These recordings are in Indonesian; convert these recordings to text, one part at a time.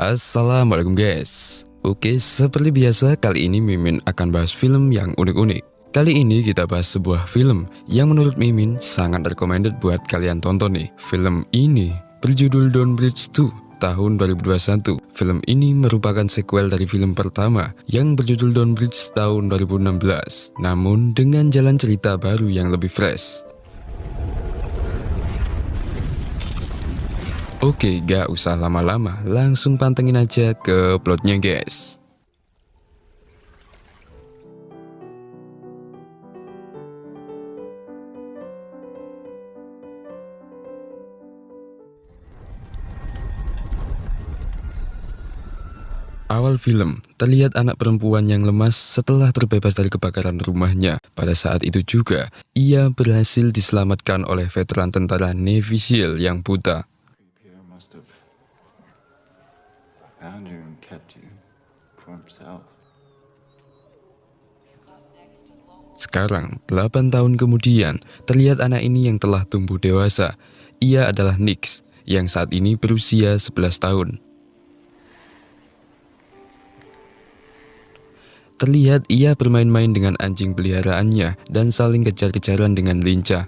Assalamualaikum guys. Oke, seperti biasa kali ini Mimin akan bahas film yang unik-unik. Kali ini kita bahas sebuah film yang menurut Mimin sangat recommended buat kalian tonton nih. Film ini berjudul Don't Breathe 2 tahun 2021. Film ini merupakan sequel dari film pertama yang berjudul Don't Breathe tahun 2016, namun dengan jalan cerita baru yang lebih fresh. Oke, gak usah lama-lama, langsung pantengin aja ke plotnya guys. Awal film, terlihat anak perempuan yang lemas setelah terbebas dari kebakaran rumahnya. Pada saat itu juga, ia berhasil diselamatkan oleh veteran tentara Navy SEAL yang buta. Sekarang, 8 tahun kemudian, terlihat anak ini yang telah tumbuh dewasa. Ia adalah Nix, yang saat ini berusia 11 tahun. Terlihat ia bermain-main dengan anjing peliharaannya dan saling kejar-kejaran dengan lincah.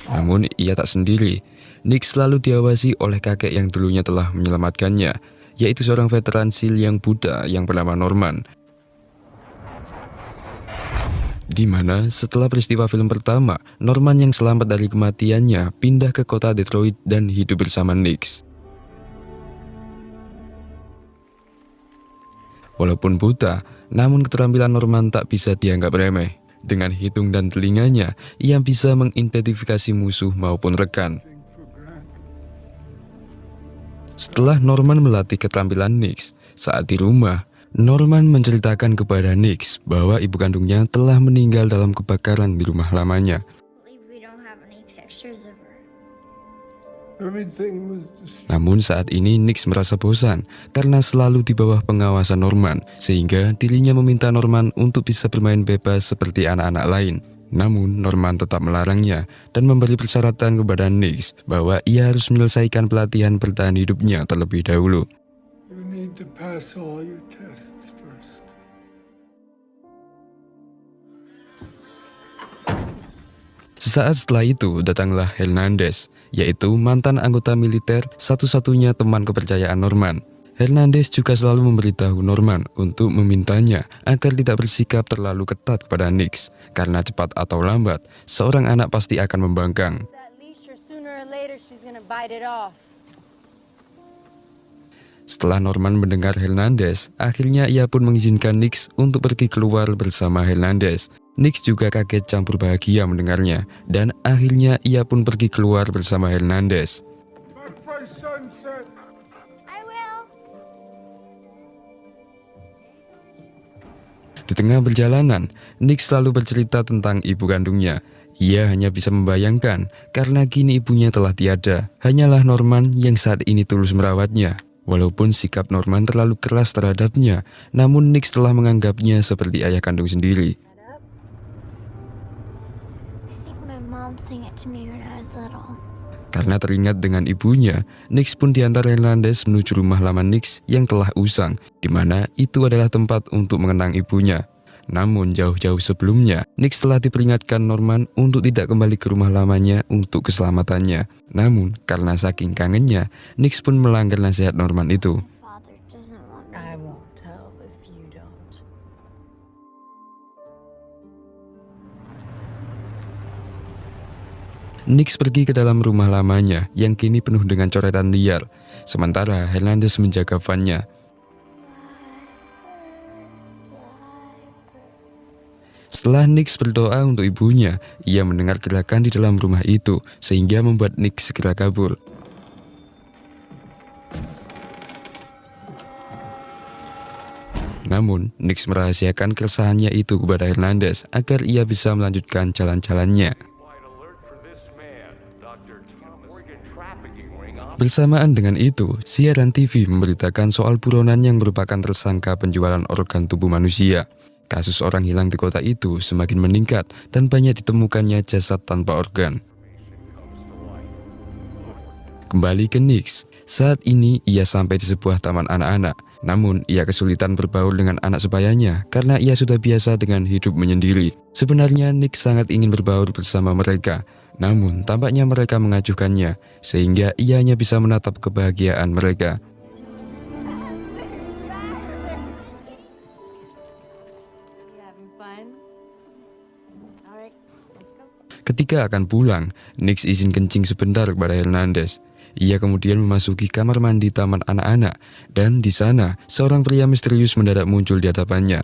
Namun ia tak sendiri. Nix selalu diawasi oleh kakek yang dulunya telah menyelamatkannya, yaitu seorang veteran SEAL yang buta yang bernama Norman. Di mana setelah peristiwa film pertama, Norman yang selamat dari kematiannya pindah ke kota Detroit dan hidup bersama Nix. Walaupun buta, namun keterampilan Norman tak bisa dianggap remeh. Dengan hidung dan telinganya, ia bisa mengidentifikasi musuh maupun rekan. Setelah Norman melatih keterampilan Nix, saat di rumah, Norman menceritakan kepada Nix bahwa ibu kandungnya telah meninggal dalam kebakaran di rumah lamanya. Namun saat ini Nix merasa bosan karena selalu di bawah pengawasan Norman, sehingga dirinya meminta Norman untuk bisa bermain bebas seperti anak-anak lain. Namun Norman tetap melarangnya dan memberi persyaratan kepada Nix bahwa ia harus menyelesaikan pelatihan bertahan hidupnya terlebih dahulu. Sesaat setelah itu datanglah Hernandez, yaitu mantan anggota militer satu-satunya teman kepercayaan Norman. Hernandez juga selalu memberitahu Norman untuk memintanya agar tidak bersikap terlalu ketat kepada Nix, karena cepat atau lambat, seorang anak pasti akan membangkang. Setelah Norman mendengar Hernandez, akhirnya ia pun mengizinkan Nix untuk pergi keluar bersama Hernandez. Nix juga kaget campur bahagia mendengarnya, dan akhirnya ia pun pergi keluar bersama Hernandez. Di tengah perjalanan, Nix selalu bercerita tentang ibu kandungnya. Ia hanya bisa membayangkan karena kini ibunya telah tiada. Hanyalah Norman yang saat ini tulus merawatnya. Walaupun sikap Norman terlalu keras terhadapnya, namun Nix telah menganggapnya seperti ayah kandung sendiri. Karena teringat dengan ibunya, Nix pun diantar Hernandez menuju rumah lama Nix yang telah usang, di mana itu adalah tempat untuk mengenang ibunya. Namun jauh-jauh sebelumnya, Nix telah diperingatkan Norman untuk tidak kembali ke rumah lamanya untuk keselamatannya. Namun karena saking kangennya, Nix pun melanggar nasihat Norman itu. Nix pergi ke dalam rumah lamanya yang kini penuh dengan coretan liar, sementara Hernandez menjaga van-nya. Setelah Nix berdoa untuk ibunya, ia mendengar gerakan di dalam rumah itu, sehingga membuat Nix segera kabur. Namun, Nix merahasiakan keresahannya itu kepada Hernandez agar ia bisa melanjutkan jalan-jalannya. Bersamaan dengan itu, siaran TV memberitakan soal buronan yang merupakan tersangka penjualan organ tubuh manusia. Kasus orang hilang di kota itu semakin meningkat dan banyak ditemukannya jasad tanpa organ. Kembali ke Nix. Saat ini ia sampai di sebuah taman anak-anak. Namun ia kesulitan berbaur dengan anak sebayanya karena ia sudah biasa dengan hidup menyendiri. Sebenarnya Nix sangat ingin berbaur bersama mereka. Namun tampaknya mereka mengacuhkannya sehingga ia hanya bisa menatap kebahagiaan mereka. Ketika akan pulang, Nix izin kencing sebentar kepada Hernandez. Ia kemudian memasuki kamar mandi taman anak-anak, dan di sana seorang pria misterius mendadak muncul di hadapannya.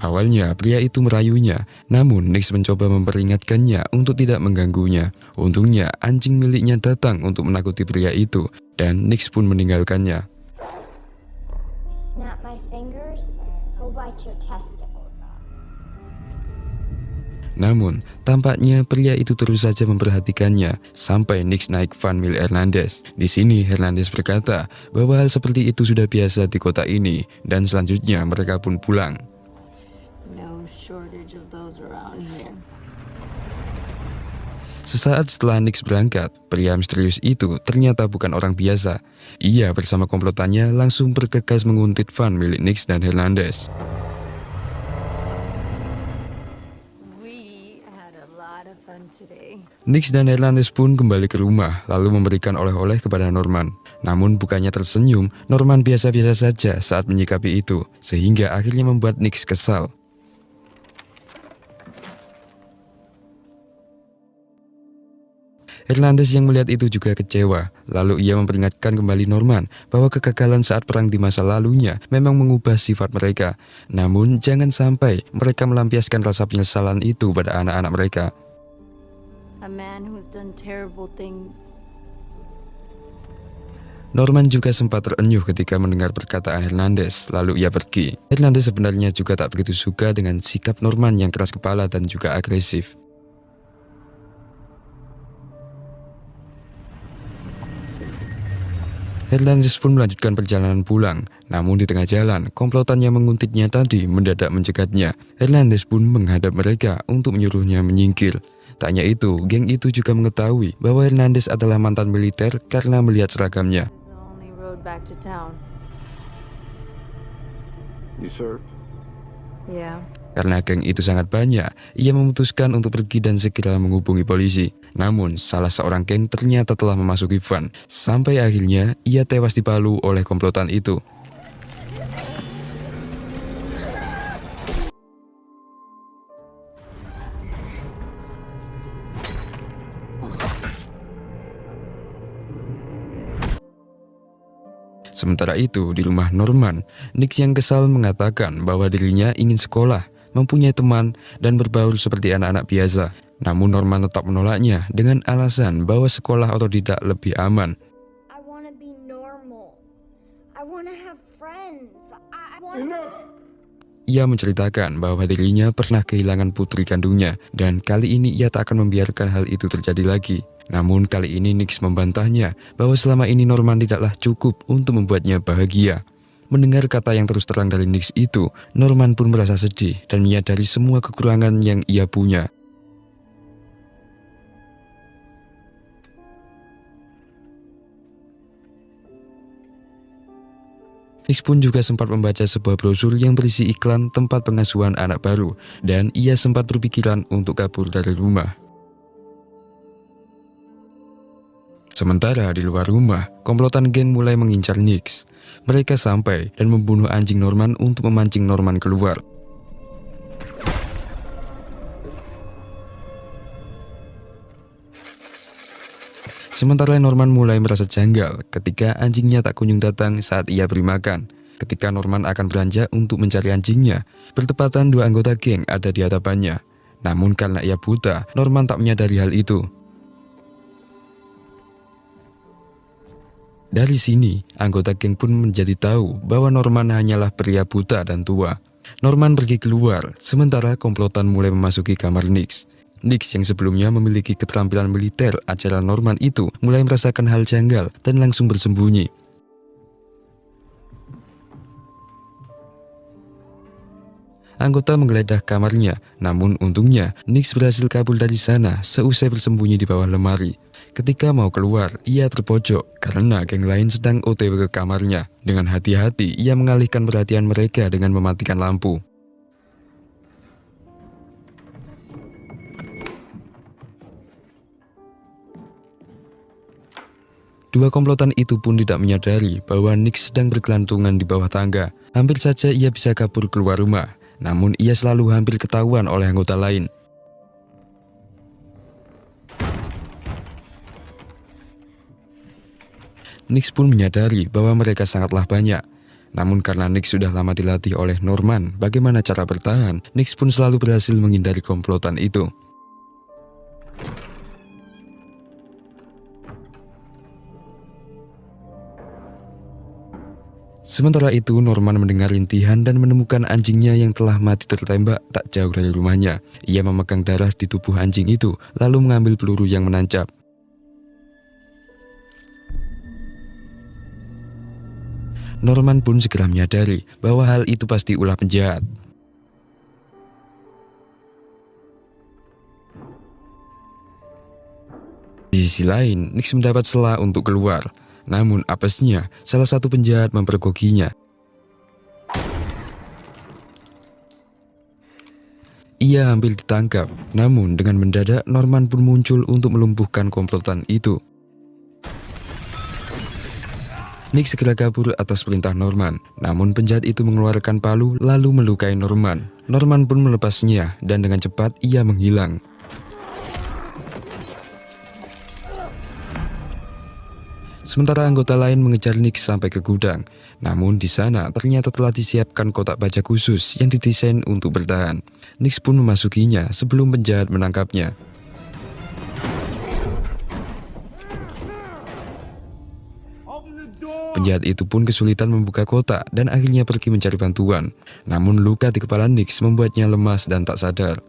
Awalnya pria itu merayunya, namun Nix mencoba memperingatkannya untuk tidak mengganggunya. Untungnya anjing miliknya datang untuk menakuti pria itu, dan Nix pun meninggalkannya. Snap my fingers, he'll bite your testicles off. Namun, tampaknya pria itu terus saja memperhatikannya sampai Nix naik van milik Hernandez. Di sini Hernandez berkata bahwa hal seperti itu sudah biasa di kota ini, dan selanjutnya mereka pun pulang. No shortage of those around here. Sesaat setelah Nix berangkat, pria misterius itu ternyata bukan orang biasa. Ia bersama komplotannya langsung bergegas menguntit van milik Nix dan Hernandez. Nix dan Hernandez pun kembali ke rumah lalu memberikan oleh-oleh kepada Norman. Namun bukannya tersenyum, Norman biasa-biasa saja saat menyikapi itu, sehingga akhirnya membuat Nix kesal. Hernandez yang melihat itu juga kecewa, lalu ia memperingatkan kembali Norman bahwa kegagalan saat perang di masa lalunya memang mengubah sifat mereka. Namun jangan sampai mereka melampiaskan rasa penyesalan itu pada anak-anak mereka. A man who's done terrible things. Norman juga sempat terenyuh ketika mendengar perkataan Hernandez, lalu ia pergi. Hernandez sebenarnya juga tak begitu suka dengan sikap Norman yang keras kepala dan juga agresif. Hernandez pun melanjutkan perjalanan pulang, namun di tengah jalan, komplotan yang menguntitnya tadi mendadak mencegatnya. Hernandez pun menghadap mereka untuk menyuruhnya menyingkir. Tak hanya itu, geng itu juga mengetahui bahwa Hernandez adalah mantan militer karena melihat seragamnya. Karena geng itu sangat banyak, ia memutuskan untuk pergi dan segera menghubungi polisi. Namun, salah seorang geng ternyata telah memasuki van. Sampai akhirnya, ia tewas dipalu oleh komplotan itu. Sementara itu, di rumah Norman, Nix yang kesal mengatakan bahwa dirinya ingin sekolah, mempunyai teman, dan berbaur seperti anak-anak biasa. Namun Norman tetap menolaknya dengan alasan bahwa sekolah otodidak lebih aman. Ia menceritakan bahwa dirinya pernah kehilangan putri kandungnya, dan kali ini ia tak akan membiarkan hal itu terjadi lagi. Namun kali ini Nix membantahnya bahwa selama ini Norman tidaklah cukup untuk membuatnya bahagia. Mendengar kata yang terus terang dari Nix itu, Norman pun merasa sedih dan menyadari semua kekurangan yang ia punya. Nix pun juga sempat membaca sebuah brosur yang berisi iklan tempat pengasuhan anak baru, dan ia sempat berpikiran untuk kabur dari rumah. Sementara di luar rumah, komplotan geng mulai mengincar Nix. Mereka sampai dan membunuh anjing Norman untuk memancing Norman keluar. Sementara Norman mulai merasa janggal ketika anjingnya tak kunjung datang saat ia beri makan. Ketika Norman akan belanja untuk mencari anjingnya, bertepatan dua anggota geng ada di hadapannya. Namun karena ia buta, Norman tak menyadari hal itu. Dari sini, anggota geng pun menjadi tahu bahwa Norman hanyalah pria buta dan tua. Norman pergi keluar, sementara komplotan mulai memasuki kamar Nix. Nix yang sebelumnya memiliki keterampilan militer ajaran Norman itu mulai merasakan hal janggal dan langsung bersembunyi. Anggota menggeledah kamarnya, namun untungnya Nix berhasil kabur dari sana seusai bersembunyi di bawah lemari. Ketika mau keluar, ia terpojok karena geng lain sedang OTW ke kamarnya. Dengan hati-hati, ia mengalihkan perhatian mereka dengan mematikan lampu. Dua komplotan itu pun tidak menyadari bahwa Nix sedang bergelantungan di bawah tangga. Hampir saja ia bisa kabur keluar rumah, namun ia selalu hampir ketahuan oleh anggota lain. Nix pun menyadari bahwa mereka sangatlah banyak. Namun karena Nix sudah lama dilatih oleh Norman bagaimana cara bertahan, Nix pun selalu berhasil menghindari komplotan itu. Sementara itu, Norman mendengar rintihan dan menemukan anjingnya yang telah mati tertembak tak jauh dari rumahnya. Ia memegang darah di tubuh anjing itu, lalu mengambil peluru yang menancap. Norman pun segera menyadari bahwa hal itu pasti ulah penjahat. Di sisi lain, Nix mendapat celah untuk keluar. Namun apesnya, salah satu penjahat mempergokinya. Ia hampir ditangkap, namun dengan mendadak Norman pun muncul untuk melumpuhkan komplotan itu. Nix segera kabur atas perintah Norman, namun penjahat itu mengeluarkan palu lalu melukai Norman. Norman pun melepasnya dan dengan cepat ia menghilang. Sementara anggota lain mengejar Nix sampai ke gudang. Namun di sana ternyata telah disiapkan kotak baja khusus yang didesain untuk bertahan. Nix pun memasukinya sebelum penjahat menangkapnya. Penjahat itu pun kesulitan membuka kotak dan akhirnya pergi mencari bantuan. Namun luka di kepala Nix membuatnya lemas dan tak sadar.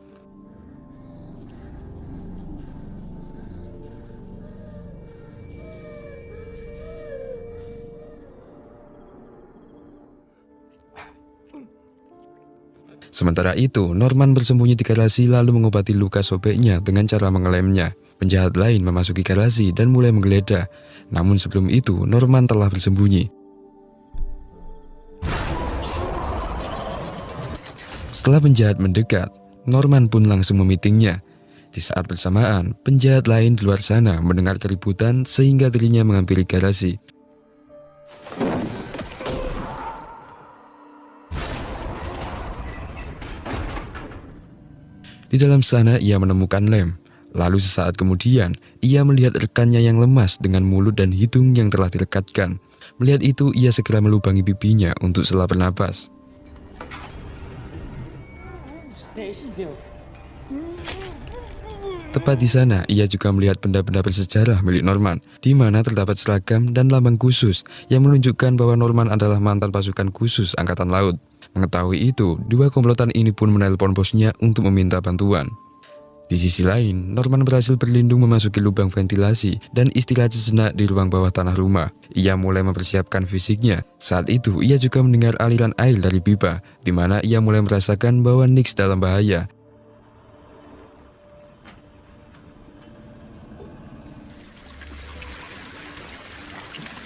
Sementara itu, Norman bersembunyi di garasi lalu mengobati luka sobeknya dengan cara mengelemnya. Penjahat lain memasuki garasi dan mulai menggeledah. Namun sebelum itu, Norman telah bersembunyi. Setelah penjahat mendekat, Norman pun langsung memitingnya. Di saat bersamaan, penjahat lain di luar sana mendengar keributan sehingga dirinya menghampiri garasi. Di dalam sana ia menemukan lem. Lalu sesaat kemudian, ia melihat rekannya yang lemas dengan mulut dan hidung yang telah dilekatkan. Melihat itu, ia segera melubangi pipinya untuk sela bernapas. Tepat di sana, ia juga melihat benda-benda bersejarah milik Norman, di mana terdapat seragam dan lambang khusus yang menunjukkan bahwa Norman adalah mantan pasukan khusus Angkatan Laut. Mengetahui itu, dua komplotan ini pun menelpon bosnya untuk meminta bantuan. Di sisi lain, Norman berhasil berlindung memasuki lubang ventilasi dan istirahat sejenak di ruang bawah tanah rumah. Ia mulai mempersiapkan fisiknya. Saat itu, ia juga mendengar aliran air dari pipa, di mana ia mulai merasakan bahwa Nix dalam bahaya.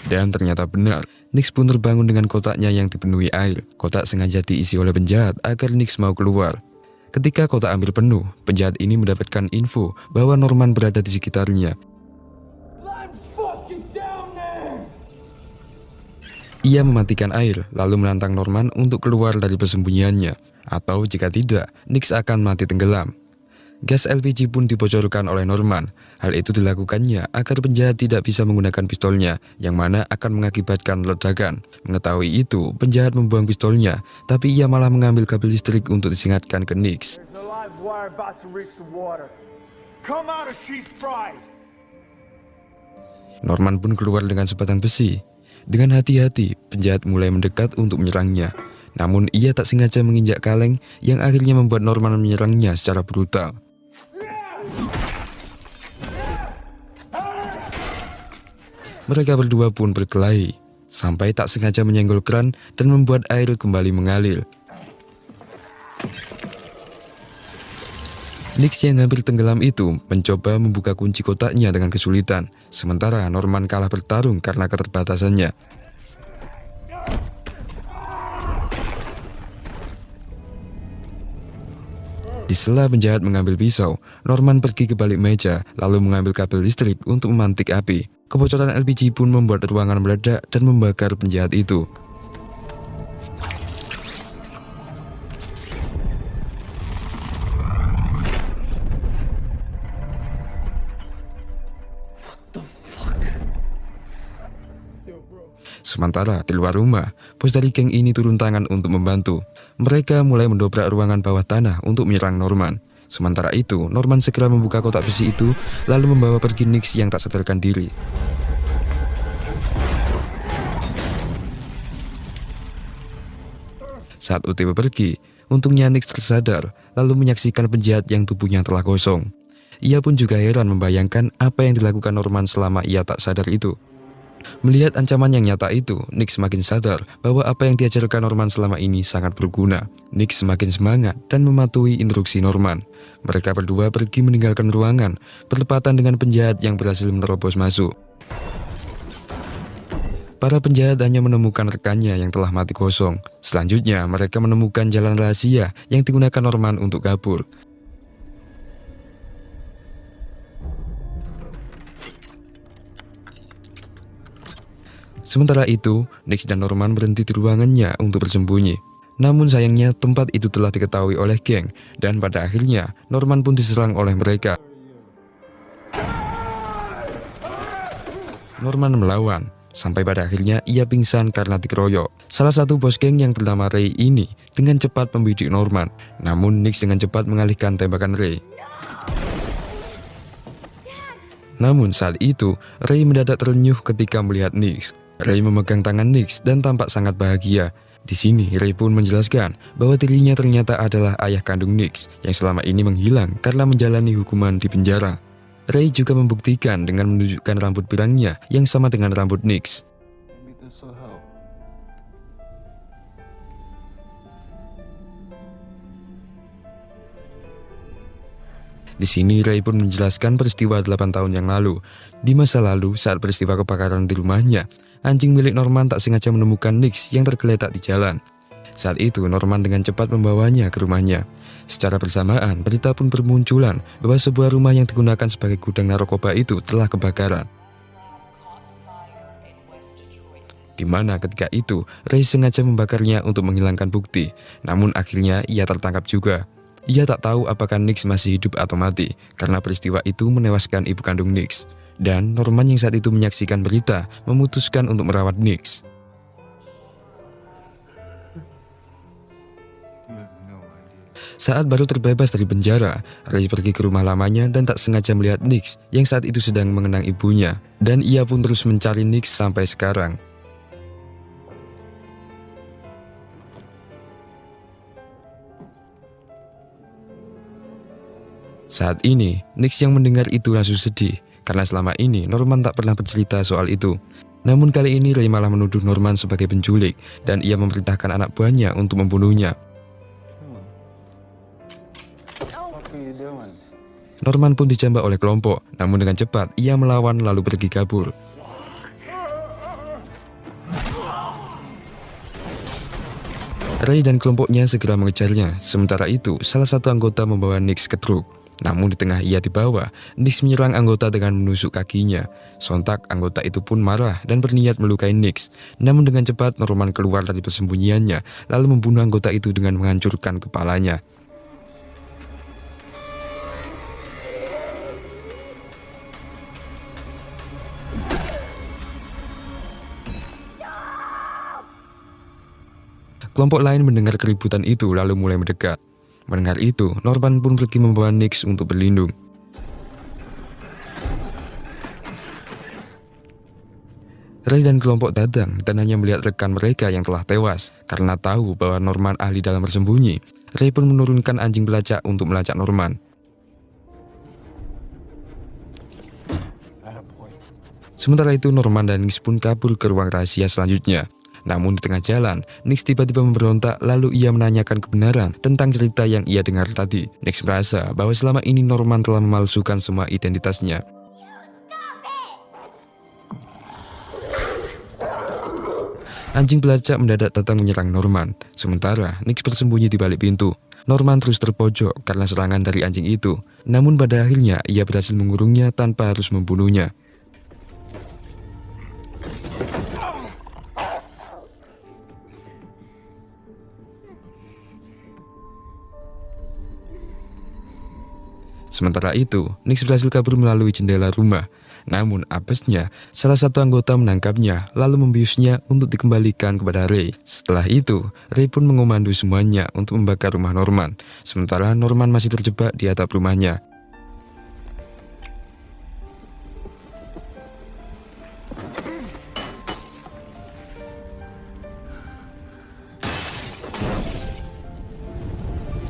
Dan ternyata benar, Nix pun terbangun dengan kotaknya yang dipenuhi air. Kotak sengaja diisi oleh penjahat agar Nix mau keluar. Ketika kotak hampir penuh, penjahat ini mendapatkan info bahwa Norman berada di sekitarnya. Ia mematikan air, lalu menantang Norman untuk keluar dari persembunyiannya. Atau jika tidak, Nix akan mati tenggelam. Gas LPG pun dibocorkan oleh Norman. Hal itu dilakukannya agar penjahat tidak bisa menggunakan pistolnya, yang mana akan mengakibatkan ledakan. Mengetahui itu, penjahat membuang pistolnya, tapi ia malah mengambil kabel listrik untuk disingatkan ke Nix. Norman pun keluar dengan sebatang besi. Dengan hati-hati, penjahat mulai mendekat untuk menyerangnya. Namun ia tak sengaja menginjak kaleng yang akhirnya membuat Norman menyerangnya secara brutal. Mereka berdua pun berkelahi, sampai tak sengaja menyenggol keran dan membuat air kembali mengalir. Nix yang hampir tenggelam itu mencoba membuka kunci kotaknya dengan kesulitan, sementara Norman kalah bertarung karena keterbatasannya. Di sela penjahat mengambil pisau, Norman pergi ke balik meja lalu mengambil kabel listrik untuk memantik api. Kebocoran LPG pun membuat ruangan meledak dan membakar penjahat itu. Sementara di luar rumah, bos dari geng ini turun tangan untuk membantu. Mereka mulai mendobrak ruangan bawah tanah untuk menyerang Norman. Sementara itu, Norman segera membuka kotak besi itu, lalu membawa pergi Nix yang tak sadarkan diri. Saat OTW pergi, untungnya Nix tersadar, lalu menyaksikan penjahat yang tubuhnya telah kosong. Ia pun juga heran membayangkan apa yang dilakukan Norman selama ia tak sadar itu. Melihat ancaman yang nyata itu, Nix semakin sadar bahwa apa yang diajarkan Norman selama ini sangat berguna. Nix semakin semangat dan mematuhi instruksi Norman. Mereka berdua pergi meninggalkan ruangan, bertepatan dengan penjahat yang berhasil menerobos masuk. Para penjahat hanya menemukan rekannya yang telah mati kosong. Selanjutnya, mereka menemukan jalan rahasia yang digunakan Norman untuk kabur. Sementara itu, Nix dan Norman berhenti di ruangannya untuk bersembunyi. Namun sayangnya tempat itu telah diketahui oleh geng, dan pada akhirnya Norman pun diserang oleh mereka. Norman melawan, sampai pada akhirnya ia pingsan karena dikeroyok. Salah satu bos geng yang bernama Ray ini dengan cepat membidik Norman, namun Nix dengan cepat mengalihkan tembakan Ray. Namun saat itu, Ray mendadak terenyuh ketika melihat Nix. Ray memegang tangan Nix dan tampak sangat bahagia. Di sini, Ray pun menjelaskan bahwa dirinya ternyata adalah ayah kandung Nix yang selama ini menghilang karena menjalani hukuman di penjara. Ray juga membuktikan dengan menunjukkan rambut pirangnya yang sama dengan rambut Nix. Di sini Ray pun menjelaskan peristiwa 8 tahun yang lalu. Di masa lalu, saat peristiwa kebakaran di rumahnya, anjing milik Norman tak sengaja menemukan Nix yang tergeletak di jalan. Saat itu Norman dengan cepat membawanya ke rumahnya. Secara bersamaan, berita pun bermunculan bahwa sebuah rumah yang digunakan sebagai gudang narkoba itu telah kebakaran. Di mana ketika itu, Ray sengaja membakarnya untuk menghilangkan bukti. Namun akhirnya ia tertangkap juga. Ia tak tahu apakah Nix masih hidup atau mati, karena peristiwa itu menewaskan ibu kandung Nix. Dan Norman yang saat itu menyaksikan berita, memutuskan untuk merawat Nix. Saat baru terbebas dari penjara, Ray pergi ke rumah lamanya dan tak sengaja melihat Nix yang saat itu sedang mengenang ibunya. Dan ia pun terus mencari Nix sampai sekarang. Saat ini, Nix yang mendengar itu langsung sedih, karena selama ini Norman tak pernah bercerita soal itu. Namun kali ini Ray malah menuduh Norman sebagai penculik, dan ia memerintahkan anak buahnya untuk membunuhnya. Norman pun dijambak oleh kelompok, namun dengan cepat ia melawan lalu pergi kabur. Ray dan kelompoknya segera mengejarnya, sementara itu salah satu anggota membawa Nix ke truk. Namun di tengah ia dibawa, Nix menyerang anggota dengan menusuk kakinya. Sontak anggota itu pun marah dan berniat melukai Nix. Namun dengan cepat Norman keluar dari persembunyiannya, lalu membunuh anggota itu dengan menghancurkan kepalanya. Kelompok lain mendengar keributan itu lalu mulai mendekat. Mendengar itu, Norman pun pergi membawa Nix untuk berlindung. Ray dan kelompok datang dan hanya melihat rekan mereka yang telah tewas. Karena tahu bahwa Norman ahli dalam bersembunyi, Ray pun menurunkan anjing pelacak untuk melacak Norman. Sementara itu Norman dan Nix pun kabur ke ruang rahasia selanjutnya. Namun di tengah jalan, Nix tiba-tiba memberontak lalu ia menanyakan kebenaran tentang cerita yang ia dengar tadi. Nix merasa bahwa selama ini Norman telah memalsukan semua identitasnya. Anjing pelacak mendadak datang menyerang Norman, sementara Nix bersembunyi di balik pintu. Norman terus terpojok karena serangan dari anjing itu, namun pada akhirnya ia berhasil mengurungnya tanpa harus membunuhnya. Sementara itu, Nix berhasil kabur melalui jendela rumah. Namun apesnya, salah satu anggota menangkapnya lalu membiusnya untuk dikembalikan kepada Ray. Setelah itu, Ray pun mengomando semuanya untuk membakar rumah Norman. Sementara Norman masih terjebak di atap rumahnya.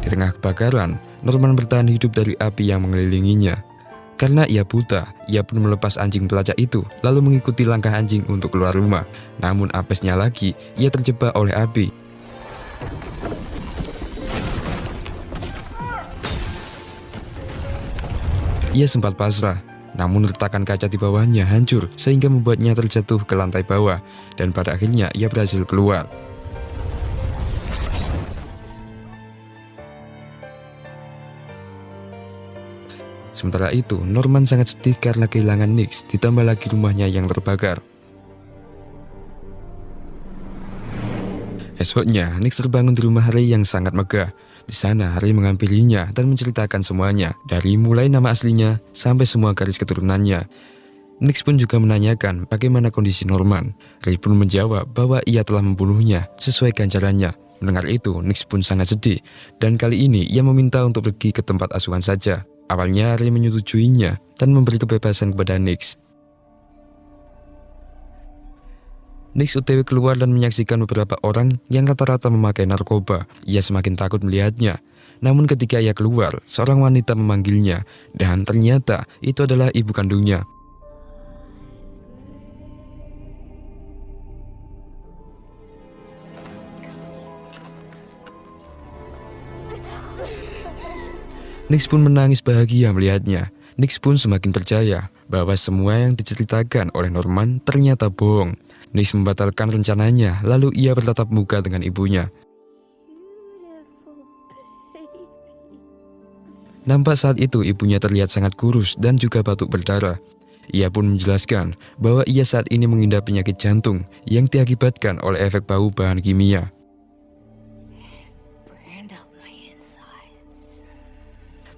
Di tengah kebakaran, Norman bertahan hidup dari api yang mengelilinginya. Karena ia buta, ia pun melepas anjing pelacak itu, lalu mengikuti langkah anjing untuk keluar rumah. Namun apesnya lagi, ia terjebak oleh api. Ia sempat pasrah, namun retakan kaca di bawahnya hancur sehingga membuatnya terjatuh ke lantai bawah, dan pada akhirnya ia berhasil keluar. Sementara itu, Norman sangat sedih karena kehilangan Nix, ditambah lagi rumahnya yang terbakar. Esoknya, Nix terbangun di rumah Ray yang sangat megah. Di sana, Ray menghampirinya dan menceritakan semuanya, dari mulai nama aslinya sampai semua garis keturunannya. Nix pun juga menanyakan bagaimana kondisi Norman. Ray pun menjawab bahwa ia telah membunuhnya sesuai ganjarannya. Mendengar itu, Nix pun sangat sedih, dan kali ini ia meminta untuk pergi ke tempat asuhan saja. Awalnya Ray menyetujuinya dan memberi kebebasan kepada Nix. Nix OTW keluar dan menyaksikan beberapa orang yang rata-rata memakai narkoba. Ia semakin takut melihatnya. Namun ketika ia keluar, seorang wanita memanggilnya, dan ternyata itu adalah ibu kandungnya. Nix pun menangis bahagia melihatnya. Nix pun semakin percaya bahwa semua yang diceritakan oleh Norman ternyata bohong. Nix membatalkan rencananya, lalu ia bertatap muka dengan ibunya. Nampak saat itu ibunya terlihat sangat kurus dan juga batuk berdarah. Ia pun menjelaskan bahwa ia saat ini mengidap penyakit jantung yang diakibatkan oleh efek bau bahan kimia.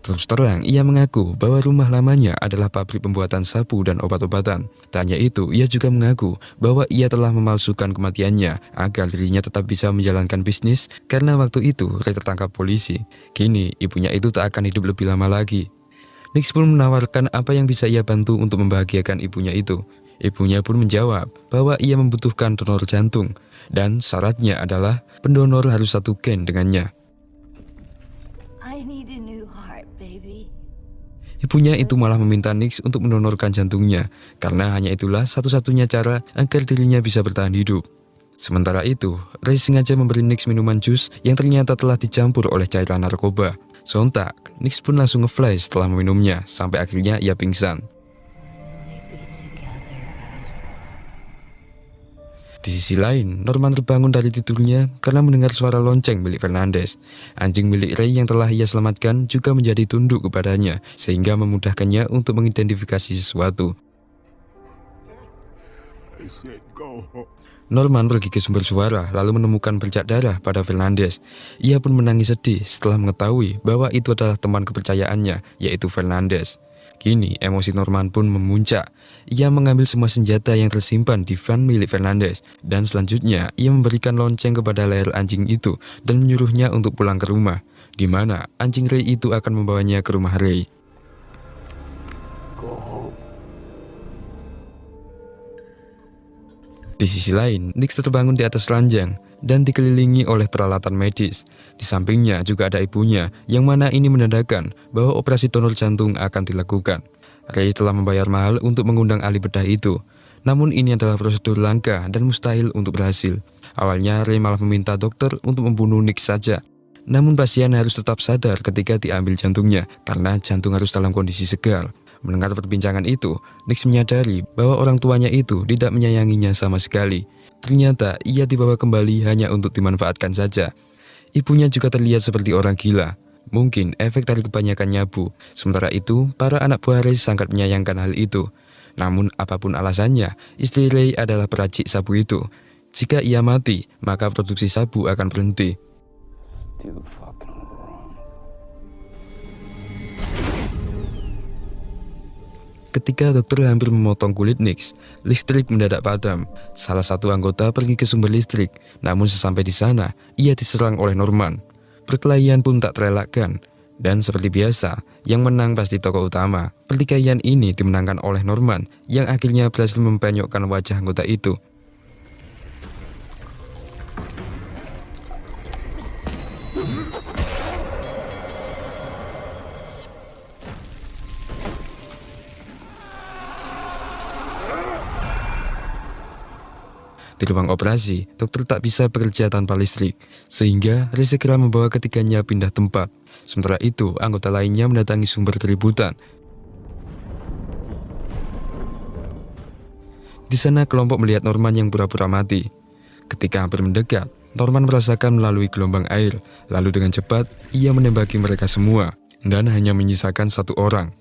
Terus terang, ia mengaku bahwa rumah lamanya adalah pabrik pembuatan sabu dan obat-obatan. Tak hanya itu, ia juga mengaku bahwa ia telah memalsukan kematiannya agar dirinya tetap bisa menjalankan bisnis karena waktu itu Ray tertangkap polisi. Kini, ibunya itu tak akan hidup lebih lama lagi. Nix pun menawarkan apa yang bisa ia bantu untuk membahagiakan ibunya itu. Ibunya pun menjawab bahwa ia membutuhkan donor jantung dan syaratnya adalah pendonor harus satu gen dengannya. Ibunya itu malah meminta Nix untuk mendonorkan jantungnya, karena hanya itulah satu-satunya cara agar dirinya bisa bertahan hidup. Sementara itu, Ray sengaja memberi Nix minuman jus yang ternyata telah dicampur oleh cairan narkoba. Sontak, Nix pun langsung nge-flash setelah meminumnya, sampai akhirnya ia pingsan. Di sisi lain, Norman terbangun dari tidurnya karena mendengar suara lonceng milik Fernandez. Anjing milik Ray yang telah ia selamatkan juga menjadi tunduk kepadanya, sehingga memudahkannya untuk mengidentifikasi sesuatu. Norman pergi ke sumber suara lalu menemukan bercak darah pada Fernandez. Ia pun menangis sedih setelah mengetahui bahwa itu adalah teman kepercayaannya, yaitu Fernandez. Kini emosi Norman pun memuncak. Ia mengambil semua senjata yang tersimpan di van milik Fernandez, dan selanjutnya ia memberikan lonceng kepada leher anjing itu dan menyuruhnya untuk pulang ke rumah, di mana anjing Ray itu akan membawanya ke rumah Ray. Di sisi lain, Nix terbangun di atas ranjang dan dikelilingi oleh peralatan medis. Di sampingnya juga ada ibunya, yang mana ini menandakan bahwa operasi donor jantung akan dilakukan. Ray telah membayar mahal untuk mengundang ahli bedah itu. Namun ini adalah prosedur langka dan mustahil untuk berhasil. Awalnya Ray malah meminta dokter untuk membunuh Nick saja. Namun pasien harus tetap sadar ketika diambil jantungnya karena jantung harus dalam kondisi segar. Mendengar perbincangan itu, Nick menyadari bahwa orang tuanya itu tidak menyayanginya sama sekali. Ternyata ia dibawa kembali hanya untuk dimanfaatkan saja. Ibunya juga terlihat seperti orang gila. Mungkin efek dari kebanyakan nyabu. Sementara itu, para anak buah Ray sangat menyayangkan hal itu. Namun apapun alasannya, istri Ray adalah peracik sabu itu. Jika ia mati, maka produksi sabu akan berhenti. Ketika dokter hampir memotong kulit Nick, listrik mendadak padam. Salah satu anggota pergi ke sumber listrik, namun sesampai di sana, ia diserang oleh Norman. Perkelahian pun tak terelakkan. Dan seperti biasa, yang menang pasti tokoh utama. Pertikaian ini dimenangkan oleh Norman, yang akhirnya berhasil mempenyokkan wajah anggota itu. Di ruang operasi, dokter tak bisa bekerja tanpa listrik, sehingga Ray segera membawa ketiganya pindah tempat. Sementara itu, anggota lainnya mendatangi sumber keributan. Di sana kelompok melihat Norman yang pura-pura mati. Ketika hampir mendekat, Norman merasakan melalui gelombang air, lalu dengan cepat ia menembaki mereka semua, dan hanya menyisakan satu orang.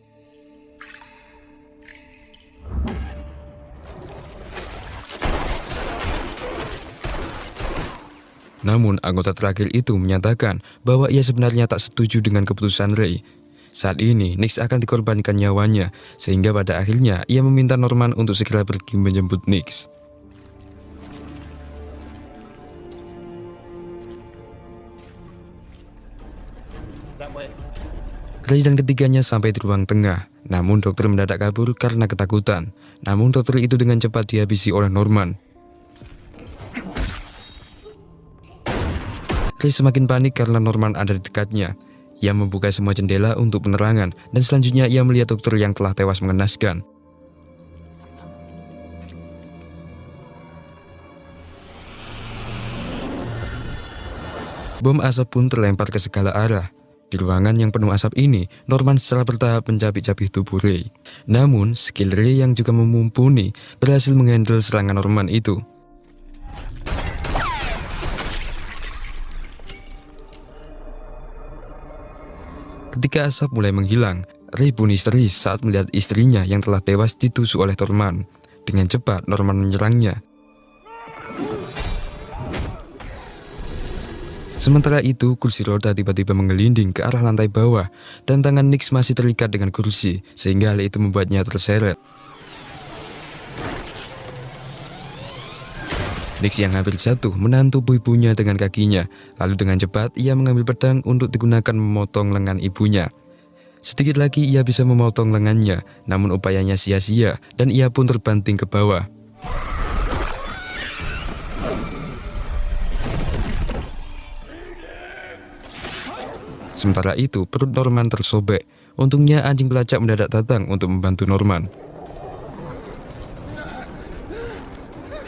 Namun anggota terakhir itu menyatakan bahwa ia sebenarnya tak setuju dengan keputusan Ray. Saat ini Nick akan dikorbankan nyawanya, sehingga pada akhirnya ia meminta Norman untuk segera pergi menjemput Nick. Ray dan ketiganya sampai di ruang tengah, namun dokter mendadak kabur karena ketakutan. Namun dokter itu dengan cepat dihabisi oleh Norman. Ray semakin panik karena Norman ada di dekatnya. Ia membuka semua jendela untuk penerangan, dan selanjutnya ia melihat dokter yang telah tewas mengenaskan. Bom asap pun terlempar ke segala arah. Di ruangan yang penuh asap ini, Norman secara bertahap mencabik-cabik tubuh Ray. Namun, skill Ray yang juga mumpuni berhasil menghandle serangan Norman itu. Ketika asap mulai menghilang, Ray pun histeris saat melihat istrinya yang telah tewas ditusuk oleh Norman. Dengan cepat, Norman menyerangnya. Sementara itu, kursi roda tiba-tiba menggelinding ke arah lantai bawah, dan tangan Nick masih terikat dengan kursi, sehingga hal itu membuatnya terseret. Nick yang hampir jatuh menahan tubuh ibunya dengan kakinya, lalu dengan cepat ia mengambil pedang untuk digunakan memotong lengan ibunya. Sedikit lagi ia bisa memotong lengannya, namun upayanya sia-sia dan ia pun terbanting ke bawah. Sementara itu perut Norman tersobek. Untungnya anjing pelacak mendadak datang untuk membantu Norman.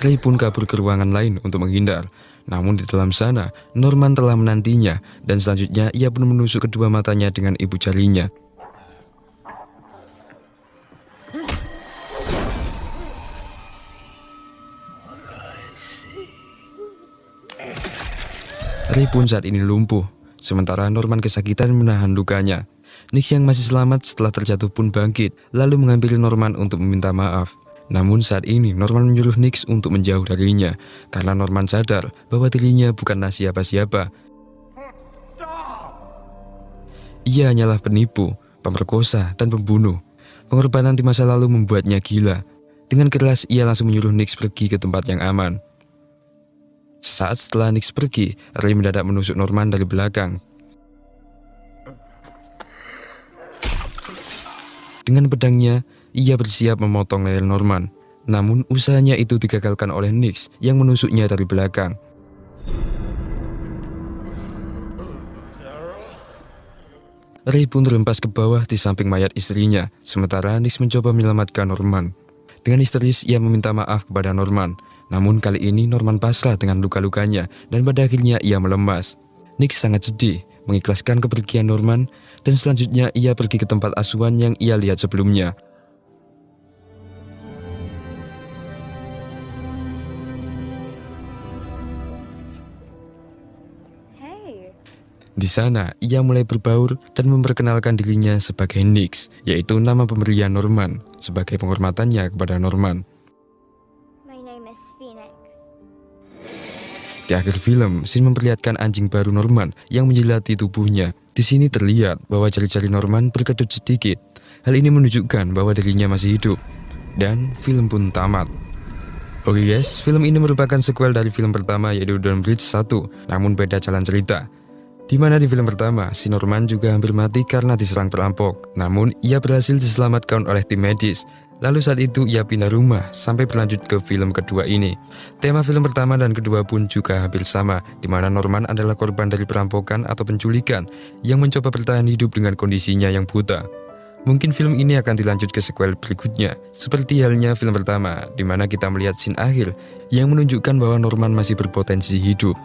Ray pun kabur ke ruangan lain untuk menghindar. Namun di dalam sana, Norman telah menantinya, dan selanjutnya ia pun menusuk kedua matanya dengan ibu jarinya. Ray pun saat ini lumpuh, sementara Norman kesakitan menahan lukanya. Nick yang masih selamat setelah terjatuh pun bangkit, lalu menghampiri Norman untuk meminta maaf. Namun saat ini Norman menyuruh Nick untuk menjauh darinya, karena Norman sadar bahwa dirinya bukanlah siapa-siapa. Ia hanyalah penipu, pemerkosa, dan pembunuh. Pengorbanan di masa lalu membuatnya gila. Dengan keras ia langsung menyuruh Nick pergi ke tempat yang aman. Saat setelah Nick pergi, Ray mendadak menusuk Norman dari belakang. Dengan pedangnya, ia bersiap memotong leher Norman. Namun usahanya itu digagalkan oleh Nick yang menusuknya dari belakang. Ray pun terhempas ke bawah di samping mayat istrinya, sementara Nick mencoba menyelamatkan Norman. Dengan histeris ia meminta maaf kepada Norman. Namun kali ini Norman pasrah dengan luka-lukanya dan pada akhirnya ia melemas. Nick sangat sedih, mengikhlaskan kepergian Norman, dan selanjutnya ia pergi ke tempat asuhan yang ia lihat sebelumnya. Hey. Di sana, ia mulai berbaur dan memperkenalkan dirinya sebagai Nix, yaitu nama pemberian Norman, sebagai penghormatannya kepada Norman. My name is Phoenix. Di akhir film, scene memperlihatkan anjing baru Norman yang menjilati tubuhnya. Di sini terlihat bahwa jari-jari Norman berkedut sedikit. Hal ini menunjukkan bahwa dirinya masih hidup. Dan film pun tamat. Oke guys, film ini merupakan sequel dari film pertama yaitu Don't Breathe 1, namun beda jalan cerita. Di mana di film pertama, si Norman juga hampir mati karena diserang perampok. Namun, ia berhasil diselamatkan oleh tim medis. Lalu saat itu ia pindah rumah sampai berlanjut ke film kedua ini. Tema film pertama dan kedua pun juga hampir sama, di mana Norman adalah korban dari perampokan atau penculikan yang mencoba bertahan hidup dengan kondisinya yang buta. Mungkin film ini akan dilanjut ke sequel berikutnya, seperti halnya film pertama, di mana kita melihat scene akhir yang menunjukkan bahwa Norman masih berpotensi hidup.